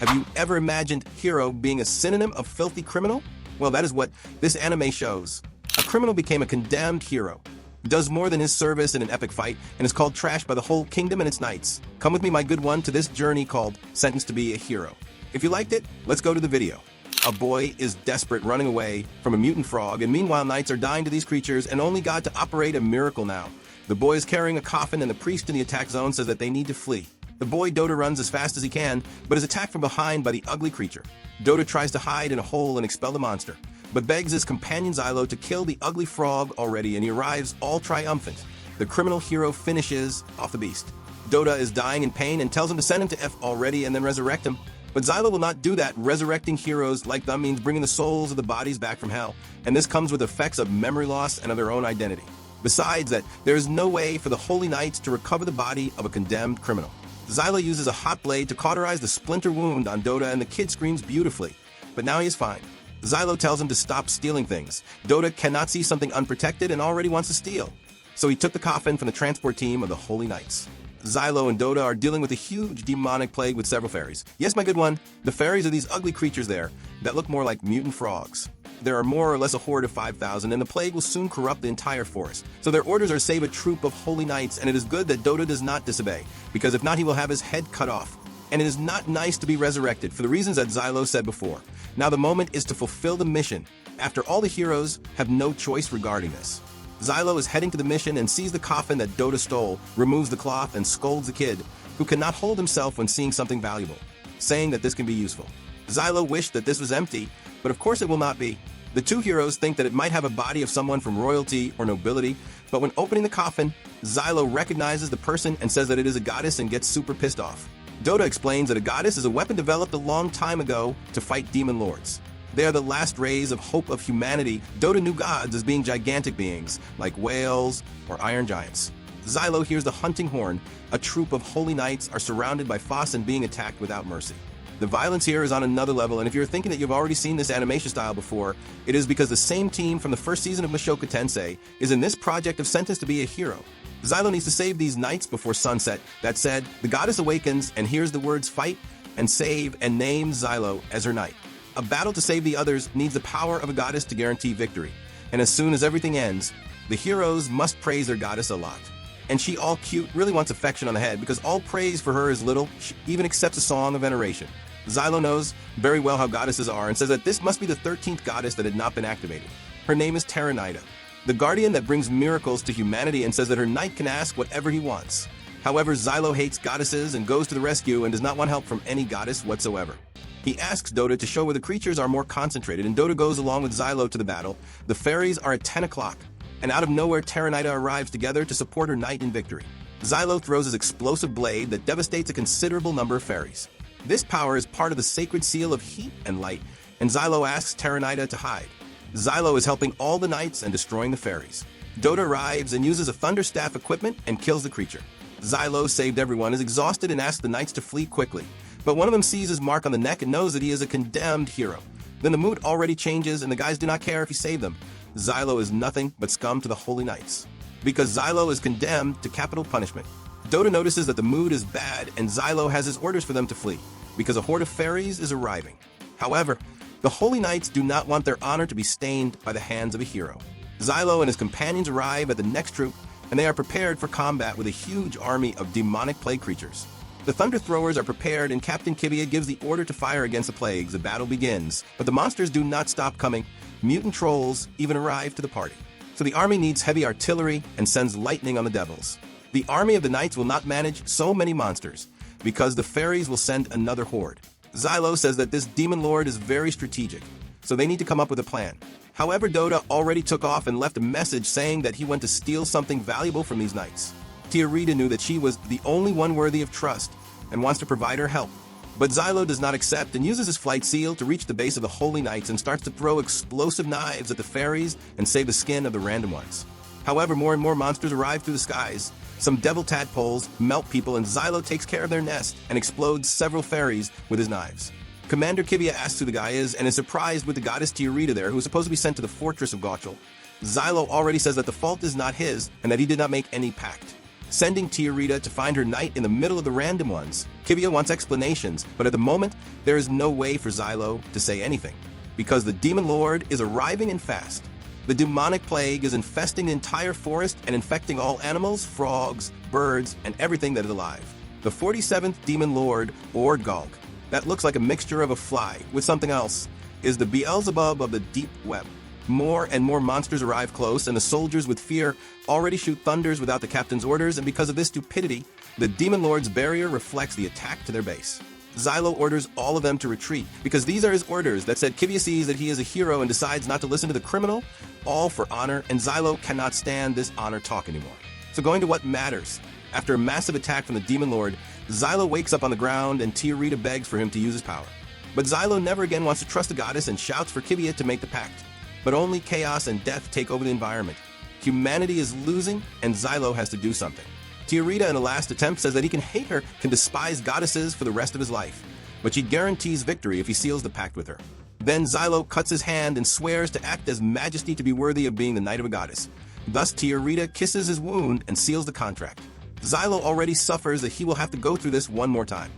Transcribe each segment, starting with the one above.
Have you ever imagined hero being a synonym of filthy criminal? Well, that is what this anime shows. A criminal became a condemned hero, does more than his service in an epic fight, and is called trash by the whole kingdom and its knights. Come with me, my good one, to this journey called Sentenced to be a Hero. If you liked it, let's go to the video. A boy is desperate, running away from a mutant frog, and meanwhile knights are dying to these creatures and only God to operate a miracle now. The boy is carrying a coffin and the priest in the attack zone says that they need to flee. The boy Dota runs as fast as he can, but is attacked from behind by the ugly creature. Dota tries to hide in a hole and expel the monster, but begs his companion Xylo to kill the ugly frog already, and he arrives all triumphant. The criminal hero finishes off the beast. Dota is dying in pain and tells him to send him to F already and then resurrect him. But Xylo will not do that. Resurrecting heroes like them means bringing the souls of the bodies back from hell, and this comes with effects of memory loss and of their own identity. Besides that, there is no way for the Holy Knights to recover the body of a condemned criminal. Xylo uses a hot blade to cauterize the splinter wound on Dota, and the kid screams beautifully. But now he is fine. Xylo tells him to stop stealing things. Dota cannot see something unprotected and already wants to steal. So he took the coffin from the transport team of the Holy Knights. Xylo and Dota are dealing with a huge demonic plague with several fairies. Yes, my good one, the fairies are these ugly creatures there that look more like mutant frogs. There are more or less a horde of 5,000, and the plague will soon corrupt the entire forest. So their orders are to save a troop of holy knights, and it is good that Dota does not disobey, because if not, he will have his head cut off. And it is not nice to be resurrected, for the reasons that Xylo said before. Now the moment is to fulfill the mission, after all the heroes have no choice regarding this. Xylo is heading to the mission and sees the coffin that Dota stole, removes the cloth, and scolds the kid, who cannot hold himself when seeing something valuable, saying that this can be useful. Xylo wished that this was empty, but of course it will not be. The two heroes think that it might have a body of someone from royalty or nobility, but when opening the coffin, Xylo recognizes the person and says that it is a goddess and gets super pissed off. Dota explains that a goddess is a weapon developed a long time ago to fight demon lords. They are the last rays of hope of humanity. Dota knew gods as being gigantic beings, like whales or iron giants. Xylo hears the hunting horn. A troop of holy knights are surrounded by Foss and being attacked without mercy. The violence here is on another level, and if you're thinking that you've already seen this animation style before, it is because the same team from the first season of Mushoku Tensei is in this project of Sentenced to be a Hero. Xylo needs to save these knights before sunset. That said, the goddess awakens and hears the words fight and save and names Xylo as her knight. A battle to save the others needs the power of a goddess to guarantee victory. And as soon as everything ends, the heroes must praise their goddess a lot. And she, all cute, really wants affection on the head because all praise for her is little. She even accepts a song of veneration. Xylo knows very well how goddesses are and says that this must be the 13th goddess that had not been activated. Her name is Terranida, the guardian that brings miracles to humanity, and says that her knight can ask whatever he wants. However, Xylo hates goddesses and goes to the rescue and does not want help from any goddess whatsoever. He asks Dota to show where the creatures are more concentrated, and Dota goes along with Xylo to the battle. The fairies are at 10 o'clock, and out of nowhere Terranida arrives together to support her knight in victory. Xylo throws his explosive blade that devastates a considerable number of fairies. This power is part of the sacred seal of heat and light, and Xylo asks Terranida to hide. Xylo is helping all the knights and destroying the fairies. Dota arrives and uses a thunderstaff equipment and kills the creature. Xylo saved everyone, is exhausted, and asks the knights to flee quickly. But one of them sees his mark on the neck and knows that he is a condemned hero. Then the mood already changes and the guys do not care if he saved them. Xylo is nothing but scum to the Holy Knights, because Xylo is condemned to capital punishment. Dota notices that the mood is bad and Xylo has his orders for them to flee, because a horde of fairies is arriving. However, the Holy Knights do not want their honor to be stained by the hands of a hero. Xylo and his companions arrive at the next troop, and they are prepared for combat with a huge army of demonic plague creatures. The Thunder Throwers are prepared, and Captain Kibia gives the order to fire against the plagues. The battle begins, but the monsters do not stop coming. Mutant trolls even arrive to the party. So the army needs heavy artillery and sends lightning on the devils. The army of the knights will not manage so many monsters, because the fairies will send another horde. Xylo says that this demon lord is very strategic, so they need to come up with a plan. However, Dota already took off and left a message saying that he went to steal something valuable from these knights. Tiarita knew that she was the only one worthy of trust and wants to provide her help. But Xylo does not accept and uses his flight seal to reach the base of the Holy Knights and starts to throw explosive knives at the fairies and save the skin of the random ones. However, more and more monsters arrive through the skies. Some devil tadpoles melt people, and Xylo takes care of their nest and explodes several fairies with his knives. Commander Kibia asks who the guy is and is surprised with the goddess Tiarita there, who is supposed to be sent to the fortress of Gauchel. Xylo already says that the fault is not his and that he did not make any pact. sending Tiarita to find her knight in the middle of the random ones. Kivia wants explanations, but at the moment, there is no way for Xylo to say anything, because the Demon Lord is arriving and fast. The demonic plague is infesting the entire forest and infecting all animals, frogs, birds, and everything that is alive. The 47th Demon Lord, or Gulg, that looks like a mixture of a fly with something else, is the Beelzebub of the deep web. More and more monsters arrive close, and the soldiers with fear already shoot thunders without the captain's orders, and because of this stupidity, the Demon Lord's barrier reflects the attack to their base. Xylo orders all of them to retreat, because these are his orders that said Kivia sees that he is a hero and decides not to listen to the criminal, all for honor, and Xylo cannot stand this honor talk anymore. So going to what matters. After a massive attack from the Demon Lord, Xylo wakes up on the ground and Tiarita begs for him to use his power. But Xylo never again wants to trust the goddess and shouts for Kivia to make the pact. But only chaos and death take over the environment. Humanity is losing, and Xylo has to do something. Tiarita, in a last attempt, says that he can hate her, can despise goddesses for the rest of his life, but she guarantees victory if he seals the pact with her. Then Xylo cuts his hand and swears to act as majesty to be worthy of being the knight of a goddess. Thus Tiarita kisses his wound and seals the contract. Xylo already suffers that he will have to go through this one more time.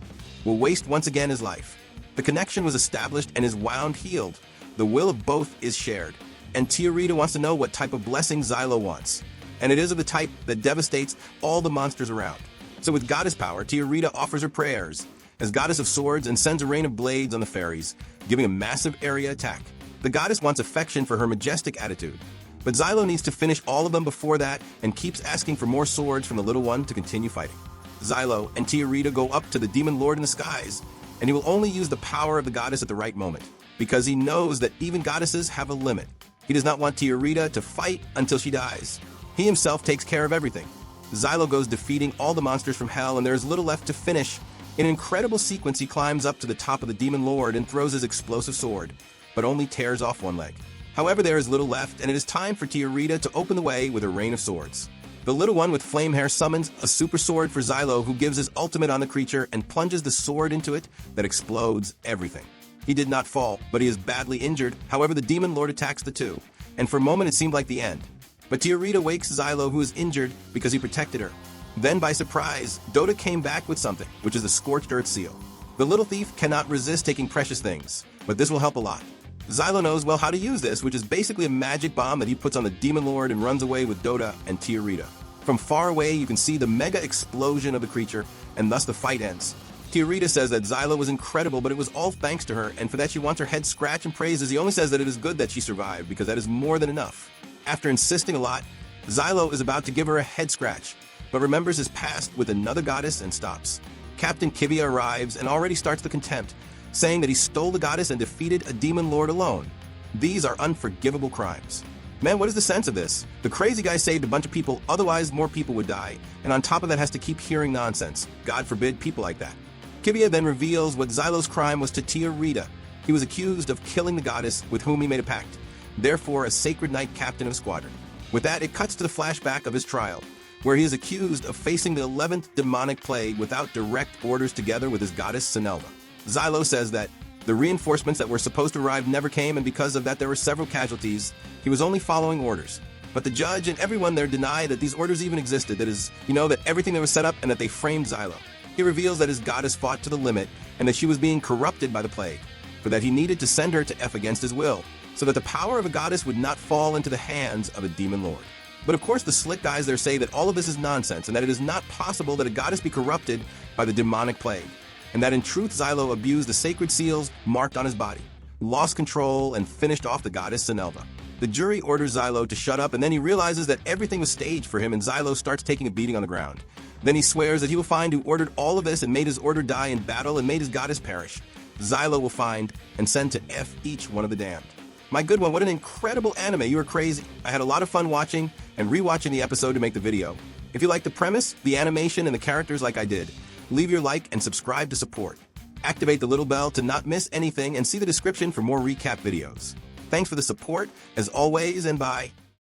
Will waste once again his life. The connection was established and his wound healed. The will of both is shared. And Tiarita wants to know what type of blessing Xylo wants. And it is of the type that devastates all the monsters around. So with goddess power, Tiarita offers her prayers as goddess of swords and sends a rain of blades on the fairies, giving a massive area attack. The goddess wants affection for her majestic attitude. But Xylo needs to finish all of them before that and keeps asking for more swords from the little one to continue fighting. Xylo and Tiarita go up to the Demon Lord in the skies, and he will only use the power of the goddess at the right moment, because he knows that even goddesses have a limit. He does not want Tiarita to fight until she dies. He himself takes care of everything. Xylo goes defeating all the monsters from hell, and there is little left to finish. In an incredible sequence, he climbs up to the top of the Demon Lord and throws his explosive sword, but only tears off one leg. However, there is little left, and it is time for Tiarita to open the way with her rain of swords. The little one with flame hair summons a super sword for Xylo, who gives his ultimate on the creature and plunges the sword into it that explodes everything. He did not fall, but he is badly injured. However, the Demon Lord attacks the two, and for a moment it seemed like the end. But Tiarita wakes Xylo, who is injured because he protected her. Then, by surprise, Dota came back with something, which is the Scorched Earth Seal. The little thief cannot resist taking precious things, but this will help a lot. Xylo knows well how to use this, which is basically a magic bomb that he puts on the Demon Lord and runs away with Dota and Tiarita. From far away, you can see the mega explosion of the creature, and thus the fight ends. Tiarita says that Xylo was incredible, but it was all thanks to her, and for that she wants her head scratched and praises. He only says that it is good that she survived, because that is more than enough. After insisting a lot, Xylo is about to give her a head scratch, but remembers his past with another goddess and stops. Captain Kivia arrives and already starts the contempt, saying that he stole the goddess and defeated a Demon Lord alone. These are unforgivable crimes. Man, what is the sense of this? The crazy guy saved a bunch of people, otherwise more people would die, and on top of that has to keep hearing nonsense. God forbid people like that. Kivia then reveals what Xylo's crime was to Tiarita. He was accused of killing the goddess with whom he made a pact, therefore a sacred knight captain of a squadron. With that, it cuts to the flashback of his trial, where he is accused of facing the 11th demonic plague without direct orders together with his goddess Sinelva. Xylo says that the reinforcements that were supposed to arrive never came, and because of that there were several casualties. He was only following orders. But the judge and everyone there deny that these orders even existed, that is, that everything that was set up and that they framed Xylo. He reveals that his goddess fought to the limit and that she was being corrupted by the plague, for that he needed to send her to F against his will, so that the power of a goddess would not fall into the hands of a Demon Lord. But of course the slick guys there say that all of this is nonsense and that it is not possible that a goddess be corrupted by the demonic plague, and that in truth Xylo abused the sacred seals marked on his body, lost control, and finished off the goddess Sinelva. The jury orders Xylo to shut up, and then he realizes that everything was staged for him, and Xylo starts taking a beating on the ground. Then he swears that he will find who ordered all of this and made his order die in battle and made his goddess perish. Xylo will find and send to F each one of the damned. My good one, what an incredible anime. You are crazy. I had a lot of fun watching and rewatching the episode to make the video. If you like the premise, the animation, and the characters like I did, leave your like and subscribe to support. Activate the little bell to not miss anything and see the description for more recap videos. Thanks for the support, as always, and bye.